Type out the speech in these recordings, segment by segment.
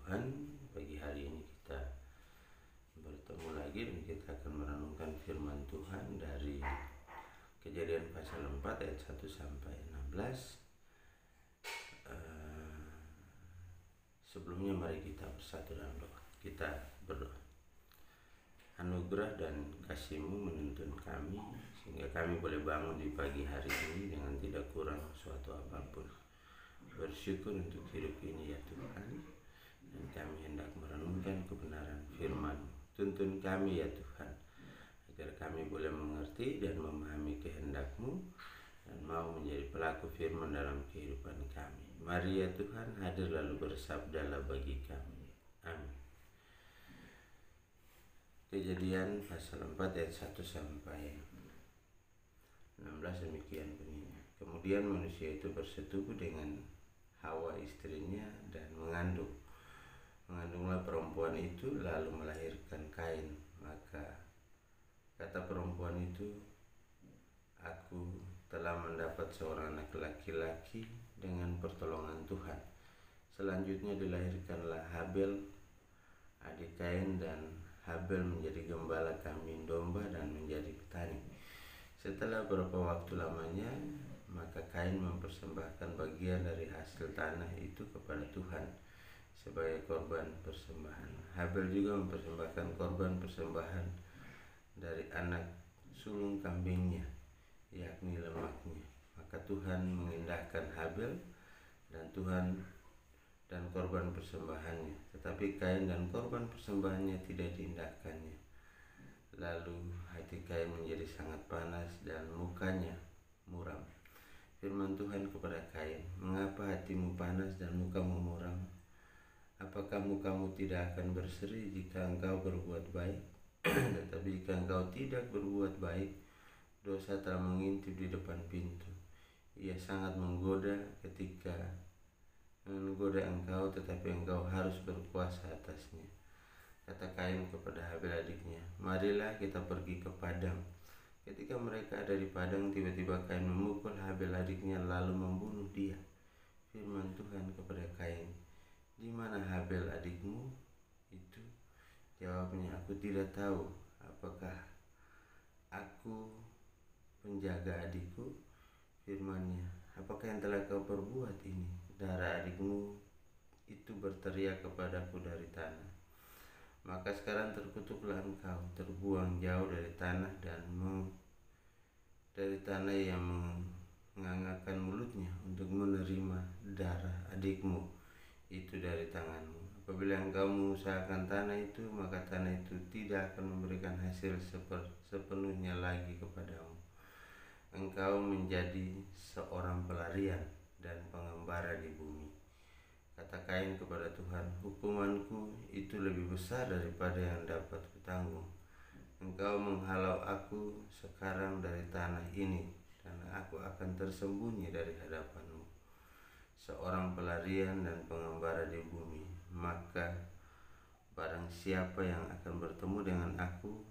Tuhan, pagi hari ini kita bertemu lagi dan kita akan merenungkan firman Tuhan dari Kejadian pasal 4 ayat 1 sampai 16. Sebelumnya mari kita bersatu dalam doa. Kita berdoa. Anugerah dan kasih-Mu menuntun kami sehingga kami boleh bangun di pagi hari ini dengan tidak kurang suatu apapun. Bersyukur untuk hidup ini ya Tuhan, dan kami hendak merenungkan kebenaran firman-Mu. Tuntun kami ya Tuhan, agar kami boleh mengerti dan memahami kehendak-Mu dan mau menjadi pelaku firman dalam kehidupan kami. Mari ya Tuhan, hadir lalu bersabdalah bagi kami. Amin. Kejadian pasal 4 ayat 1 sampai 16 demikian bunyinya. Kemudian manusia itu bersetubuh dengan Hawa istrinya dan mengandunglah perempuan itu lalu melahirkan Kain. Maka kata perempuan itu, aku telah mendapat seorang anak laki-laki dengan pertolongan Tuhan. Selanjutnya dilahirkanlah Habel adik Kain, dan Habel menjadi gembala kambing domba dan menjadi petani. Setelah beberapa waktu lamanya, maka Kain mempersembahkan bagian dari hasil tanah itu kepada Tuhan sebagai korban persembahan. Habel juga mempersembahkan korban persembahan dari anak sulung kambingnya, yakni lemaknya. Maka Tuhan mengindahkan Habel dan korban persembahannya, tetapi Kain dan korban persembahannya tidak diindahkannya. Lalu hati Kain menjadi sangat panas dan mukanya muram. Firman Tuhan kepada Kain, mengapa hatimu panas dan mukamu muram? Apakah mukamu tidak akan berseri jika engkau berbuat baik? Tetapi jika engkau tidak berbuat baik, dosa telah mengintip di depan pintu. Ia sangat menggoda engkau, tetapi engkau harus berkuasa atasnya. Kata Kain kepada Habel adiknya, marilah kita pergi ke padang. Ketika mereka ada di padang, tiba-tiba Kain memukul Habel adiknya lalu membunuh dia. Firman Tuhan kepada Kain, di mana Habel adikmu itu? Jawabnya, aku tidak tahu. Apakah aku penjaga adikku? Firman-Nya, apakah yang telah kau perbuat ini? Darah adikmu itu berteriak kepadaku dari tanah. Maka sekarang terkutuklah engkau, terbuang jauh dari tanah dari tanah yang mengangakkan mulutnya untuk menerima darah adikmu itu dari tanganmu. Apabila engkau mengusahakan tanah itu, maka tanah itu tidak akan memberikan hasil sepenuhnya lagi kepadamu. Engkau menjadi seorang pelarian dan pengembara di bumi. Kata Kain kepada Tuhan, hukumanku itu lebih besar daripada yang dapat kutanggung. Engkau menghalau aku sekarang dari tanah ini, dan aku akan tersembunyi dari hadapanmu, seorang pelarian dan pengembara di bumi. Maka barang siapa yang akan bertemu dengan aku,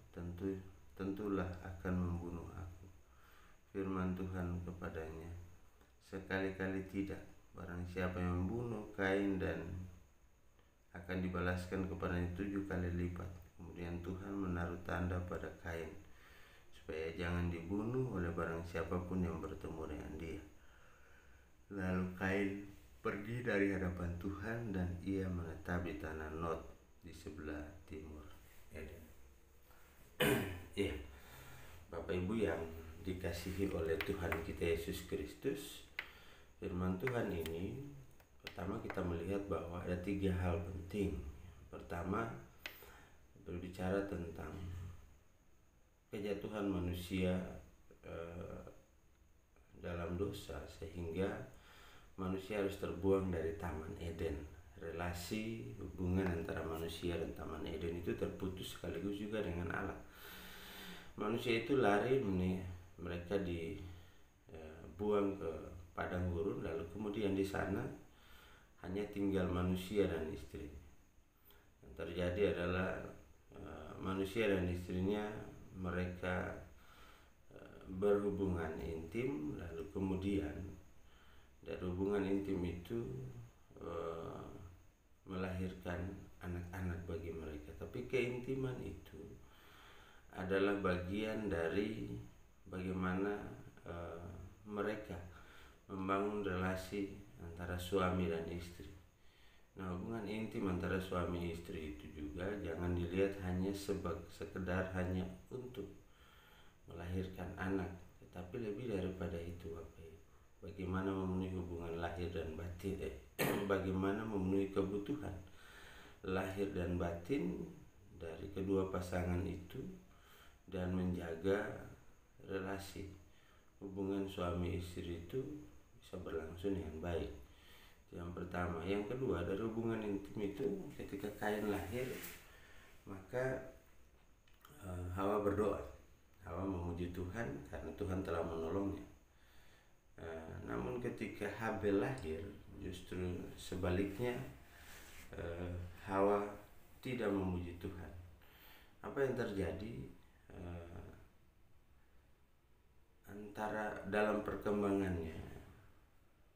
tentulah akan membunuh aku. Firman Tuhan kepadanya, sekali-kali tidak. Barang siapa yang membunuh Kain dan akan dibalaskan kepadanya 7 kali lipat. Kemudian Tuhan menaruh tanda pada Kain, supaya jangan dibunuh oleh barang siapapun yang bertemu dengan dia. Lalu Kain pergi dari hadapan Tuhan dan ia menetap di tanah Nod di sebelah timur Eden. Iya, Bapak Ibu yang dikasihi oleh Tuhan kita Yesus Kristus, firman Tuhan ini pertama kita melihat bahwa ada 3 hal penting. Pertama, berbicara tentang kejatuhan manusia dalam dosa sehingga manusia harus terbuang dari Taman Eden. Relasi hubungan antara manusia dan Taman Eden itu terputus sekaligus juga dengan Allah. Manusia itu lari, mereka dibuang ke padang gurun, lalu kemudian di sana hanya tinggal manusia dan istrinya. Yang terjadi adalah manusia dan istrinya mereka berhubungan intim, lalu kemudian dari hubungan intim itu melahirkan anak-anak bagi mereka, tapi keintiman itu adalah bagian dari bagaimana mereka membangun relasi antara suami dan istri. Nah, hubungan intim antara suami istri itu juga jangan dilihat hanya sekedar hanya untuk melahirkan anak, tetapi lebih daripada itu, Bapak Ibu. Bagaimana memenuhi hubungan lahir dan batin, bagaimana memenuhi kebutuhan lahir dan batin dari kedua pasangan itu, dan menjaga relasi hubungan suami istri itu bisa berlangsung dengan baik. Yang pertama. Yang kedua, dari hubungan intim itu ketika Kain lahir, maka Hawa berdoa. Hawa memuji Tuhan karena Tuhan telah menolongnya. Namun ketika Habel lahir, justru sebaliknya, Hawa tidak memuji Tuhan. Apa yang terjadi? Antara dalam perkembangannya,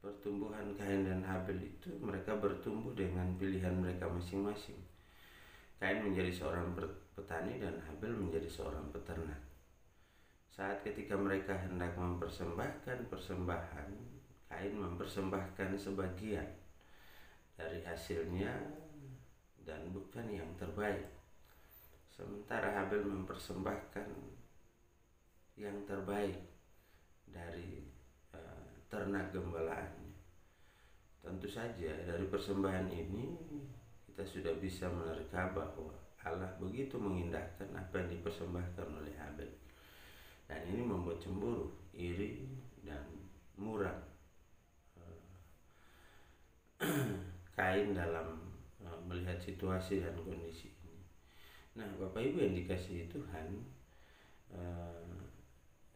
pertumbuhan Kain dan Habel itu, mereka bertumbuh dengan pilihan mereka masing-masing. Kain menjadi seorang petani dan Habel menjadi seorang peternak. Saat ketika mereka hendak mempersembahkan persembahan, Kain mempersembahkan sebagian dari hasilnya dan bukan yang terbaik, sementara Habel mempersembahkan yang terbaik dari ternak gembalaannya. Tentu saja dari persembahan ini kita sudah bisa menerka bahwa Allah begitu mengindahkan apa yang dipersembahkan oleh Habel, dan ini membuat cemburu, iri, dan muram Kain dalam melihat situasi dan kondisi ini. Nah, Bapak Ibu yang dikasihi Tuhan,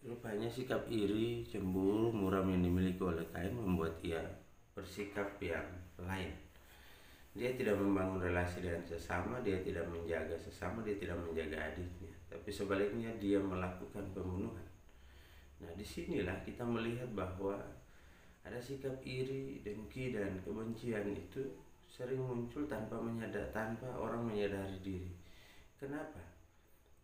rupanya sikap iri, cemburu, muram yang dimiliki oleh Kain membuat ia bersikap yang lain. Dia tidak membangun relasi dengan sesama, dia tidak menjaga sesama, dia tidak menjaga adiknya, tapi sebaliknya dia melakukan pembunuhan. Nah, disinilah kita melihat bahwa ada sikap iri, dengki, dan kebencian itu sering muncul tanpa orang menyadari diri. Kenapa?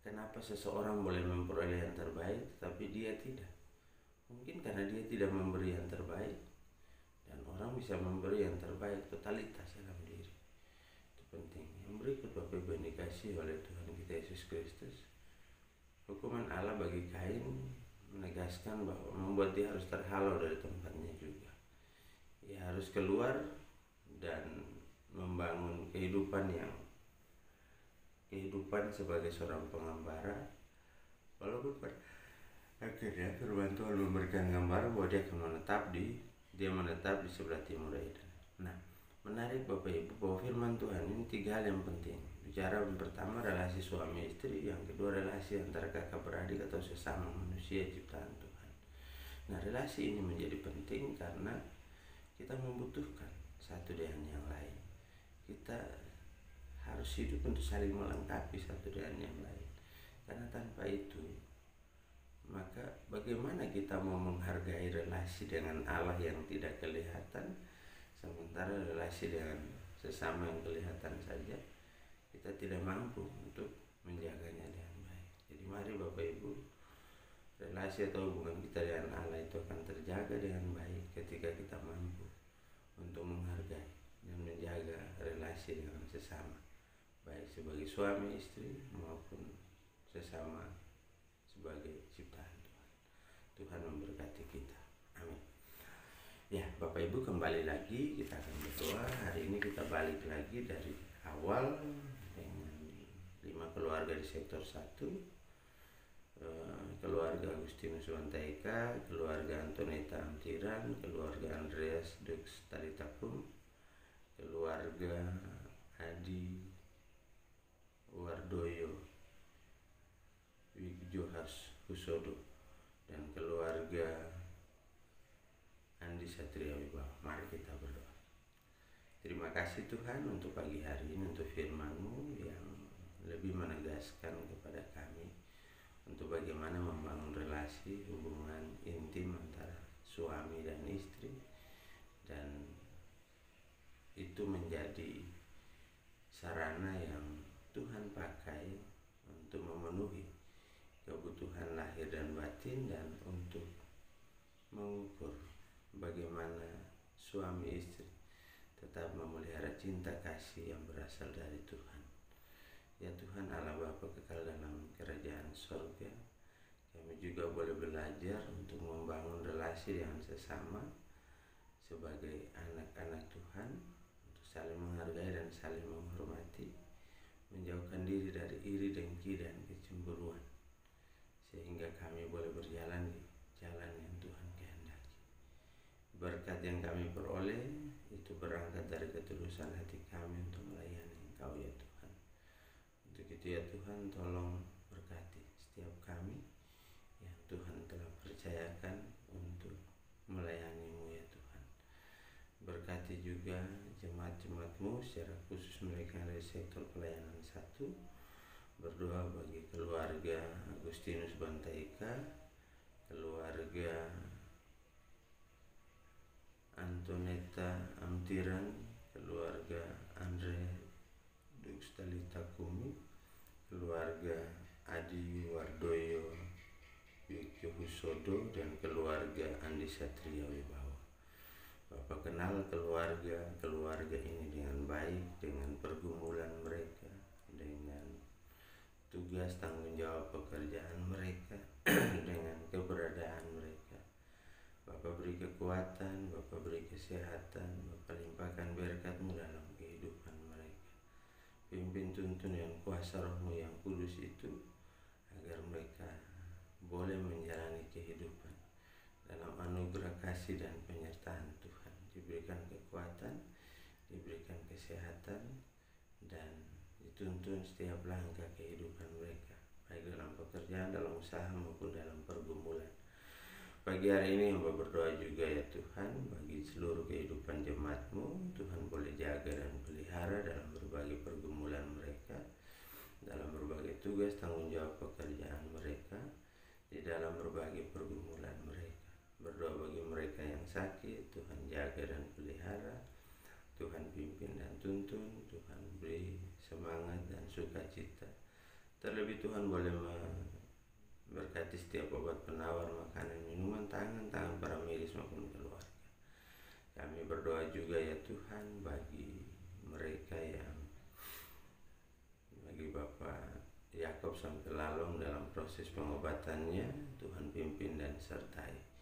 Kenapa seseorang boleh memperoleh yang terbaik tapi dia tidak? Mungkin karena dia tidak memberi yang terbaik, dan orang bisa memberi yang terbaik, totalitas dalam diri. Itu penting. Yang berikut, Bapak Ibu yang dikasihi oleh Tuhan kita Yesus Kristus, hukuman Allah bagi Kain menegaskan bahwa membuat dia harus terhalau dari tempatnya juga. Ia harus keluar dan membangun kehidupan sebagai seorang pengembara, walaupun akhirnya firman Tuhan memberikan gambaran bahwa dia akan menetap di sebelah timur Eden. Nah, menarik Bapak Ibu bahwa firman Tuhan ini 3 hal yang penting. Bicara yang pertama relasi suami istri, yang kedua relasi antara kakak beradik atau sesama manusia ciptaan Tuhan. Nah, relasi ini menjadi penting karena kita membutuhkan satu dengan yang lain. Kita harus hidup untuk saling melengkapi satu dengan yang lain. Karena tanpa itu, maka bagaimana kita mau menghargai relasi dengan Allah yang tidak kelihatan, sementara relasi dengan sesama yang kelihatan saja kita tidak mampu untuk menjaganya dengan baik. Jadi mari Bapak Ibu, relasi atau hubungan kita dengan Allah itu akan terjaga dengan baik ketika kita mampu untuk menghargai dan menjaga relasi dengan sesama, baik sebagai suami istri maupun sesama sebagai ciptaan Tuhan. Tuhan memberkati kita. Amin. Ya, Bapak Ibu, kembali lagi kita akan berdoa. Hari ini kita balik lagi dari awal dengan 5 keluarga di sektor 1. Keluarga Agustinus Wantaika, keluarga Antoneta Amtiran, keluarga Andreas Dux Talitapum, keluarga Adi Wardoyo Wigjohas Husodo, dan keluarga Andi Satria Wibawa. Mari kita berdoa. Terima kasih Tuhan untuk pagi hari ini, untuk firman-Mu yang lebih menegaskan kepada kami untuk bagaimana membangun relasi hubungan intim antara suami dan istri, dan itu menjadi sarana yang Tuhan pakai untuk memenuhi kebutuhan lahir dan batin, dan untuk mengukur bagaimana suami istri tetap memelihara cinta kasih yang berasal dari Tuhan. Ya Tuhan Allah Bapa kekal dalam kerajaan sorga, kami juga boleh belajar untuk membangun relasi dengan sesama sebagai anak-anak Tuhan, untuk saling menghargai dan saling menghormati, menjauhkan diri dari iri, dengki, dan kecemburuan, sehingga kami boleh berjalan di jalan yang Tuhan kehendaki. Berkat yang kami peroleh itu berangkat dari ketulusan hati kami untuk melayani Engkau ya Tuhan. Untuk itu ya Tuhan, tolong berkati setiap kami yang Tuhan telah percayakan untuk melayani-Mu ya Tuhan. Berkati juga jemaat-jemaat-Mu, secara khusus mereka dari sektor pelayanan 1. Berdoa bagi keluarga Agustinus Bantaika, keluarga Antoneta Amtiran, keluarga Andre Dukstalita Kumi, keluarga Adi Wardoyo Yukyo Husodo, dan keluarga Andi Satria Wibawa. Bapak kenal keluarga ini dengan baik, dengan pergumulan mereka, dengan tugas tanggung jawab pekerjaan mereka, dengan keberadaan mereka. Bapak beri kekuatan, Bapak beri kesehatan, Bapak limpahkan berkat-Mu dalam kehidupan mereka. Pimpin tuntun yang kuasa Roh-Mu yang kudus itu, agar mereka boleh menjalani kehidupan dalam anugerah kasih dan penyertaan Tuhan. Diberikan kekuatan, diberikan kesehatan, dan dituntun setiap langkah kehidupan mereka, baik dalam pekerjaan, dalam usaha, maupun dalam pergumulan. Pagi hari ini hamba berdoa juga ya Tuhan, bagi seluruh kehidupan jemaat-Mu, Tuhan boleh jaga dan pelihara dalam berbagai pergumulan mereka, dalam berbagai tugas tanggung jawab pekerjaan mereka, di dalam berbagai pergumulan mereka. Berdoa bagi mereka yang sakit, Tuhan jaga dan pelihara, Tuhan pimpin dan tuntun, Tuhan beri semangat dan sukacita. Terlebih Tuhan boleh berkati setiap obat penawar, makanan, minuman, tangan para medis maupun keluarga. Kami berdoa juga ya Tuhan bagi mereka bagi Bapak Yakob sampai Lalong dalam proses pengobatannya, Tuhan pimpin dan sertai.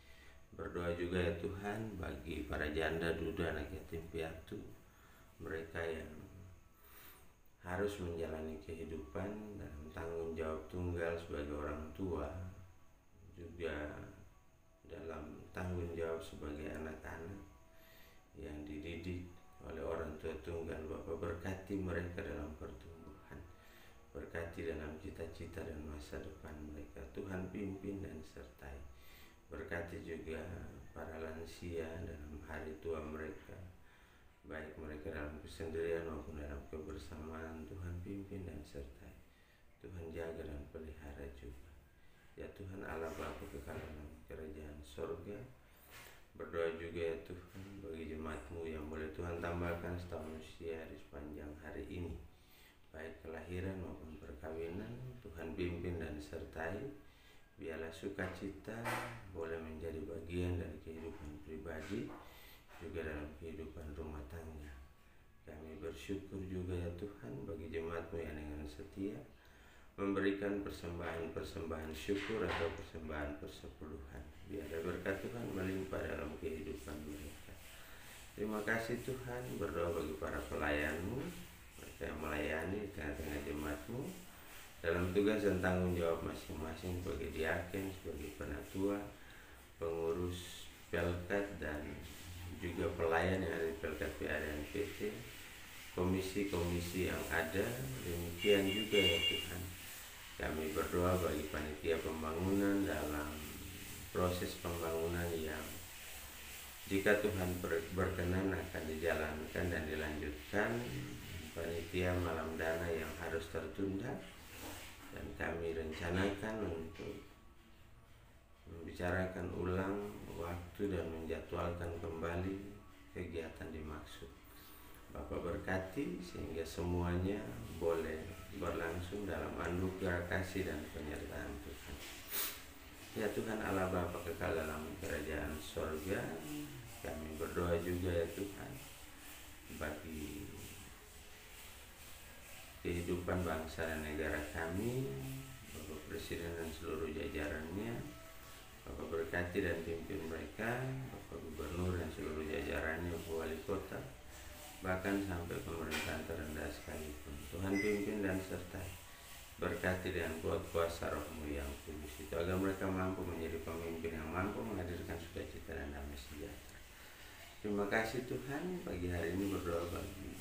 Berdoa juga ya Tuhan bagi para janda, duda, anak yatim piatu, mereka yang harus menjalani kehidupan dalam tanggung jawab tunggal sebagai orang tua, juga dalam tanggung jawab sebagai anak-anak yang dididik oleh orang tua tunggal. Bapak berkati mereka dalam pertumbuhan, berkati dalam cita-cita dan masa depan mereka. Tuhan pimpin dan sertai. Berkati juga para lansia dalam hari tua mereka, baik mereka dalam kesendirian maupun dalam kebersamaan. Tuhan pimpin dan sertai, Tuhan jaga dan pelihara juga. Ya Tuhan Allah Bapa kekal dalam kerajaan sorga, berdoa juga ya Tuhan bagi jemaat-Mu yang boleh Tuhan tambahkan setahun usia di sepanjang hari ini, baik kelahiran maupun perkawinan. Tuhan pimpin dan sertai, biarlah sukacita boleh menjadi bagian dari kehidupan pribadi, juga dalam kehidupan rumah tangga. Kami bersyukur juga ya Tuhan bagi jemaat-Mu yang dengan setia memberikan persembahan syukur atau persembahan persepuluhan. Biarlah berkat Tuhan melimpah dalam kehidupan mereka. Terima kasih Tuhan. Berdoa bagi para pelayan-Mu, mereka yang melayani di tengah-tengah jemaat-Mu dalam tugas dan tanggung jawab masing-masing, sebagai diaken, sebagai penatua, pengurus Pelkat, dan juga pelayan yang ada di Pelkat PA dan PT, komisi-komisi yang ada. Demikian juga ya Tuhan, kami berdoa bagi panitia pembangunan dalam proses pembangunan yang jika Tuhan berkenan akan dijalankan dan dilanjutkan. Panitia malam dana yang harus tertunda, dan kami rencanakan untuk membicarakan ulang waktu dan menjadwalkan kembali kegiatan dimaksud. Bapa berkati sehingga semuanya boleh berlangsung dalam anugerah kasih dan penyertaan Tuhan. Ya Tuhan Allah Bapa kekal dalam kerajaan sorga, kami berdoa juga ya Tuhan bagi kehidupan bangsa dan negara kami, Bapak Presiden dan seluruh jajarannya. Bapak berkati dan pimpin mereka, Bapak Gubernur dan seluruh jajarannya, Bapak Wali Kota, bahkan sampai pemerintahan terendah sekalipun. Tuhan pimpin dan sertai, berkati dengan kuat kuasa Roh-Mu yang kudus itu, agar mereka mampu menjadi pemimpin yang mampu menghadirkan sukacita dan damai sejahtera. Terima kasih Tuhan, pagi hari ini berdoa bagi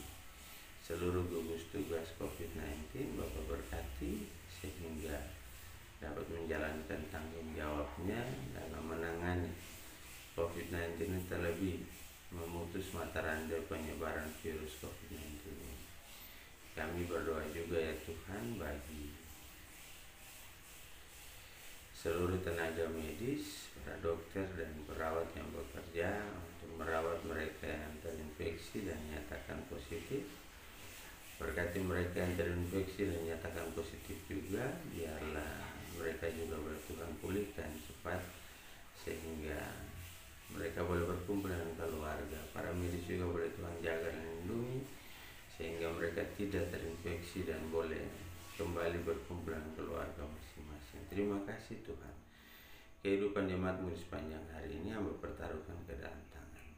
seluruh gugus tugas COVID-19, Bapak berkati sehingga dapat menjalankan tanggung jawabnya dalam menangani COVID-19 ini, terlebih memutus mata rantai penyebaran virus COVID-19 ini. Kami berdoa juga ya Tuhan bagi seluruh tenaga medis, para dokter dan perawat yang bekerja untuk merawat mereka yang terinfeksi dan nyatakan positif. Berkati mereka yang terinfeksi dan nyatakan positif juga, biarlah mereka juga boleh Tuhan pulihkan cepat sehingga mereka boleh berkumpul dengan keluarga. Para medis juga boleh Tuhan jaga dan lindungi sehingga mereka tidak terinfeksi dan boleh kembali berkumpul dengan keluarga masing-masing. Terima kasih Tuhan. Kehidupan jemaat-Mu di sepanjang hari ini hamba pertaruhkan ke dalam tangan.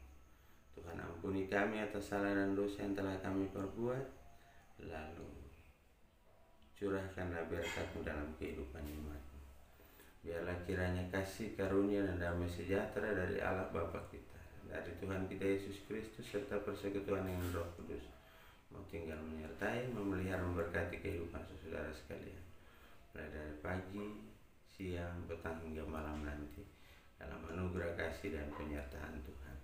Tuhan ampuni kami atas salah dan dosa yang telah kami perbuat, lalu curahkanlah berkat-Mu dalam kehidupan jemaat-Mu. Biarlah kiranya kasih karunia dan damai sejahtera dari Allah Bapa kita, dari Tuhan kita Yesus Kristus, serta persekutuan dengan Roh Kudus mau tinggal menyertai, memelihara, memberkati kehidupan saudara sekalian, mulai dari pagi, siang, petang hingga malam nanti, dalam anugerah kasih dan penyertaan Tuhan.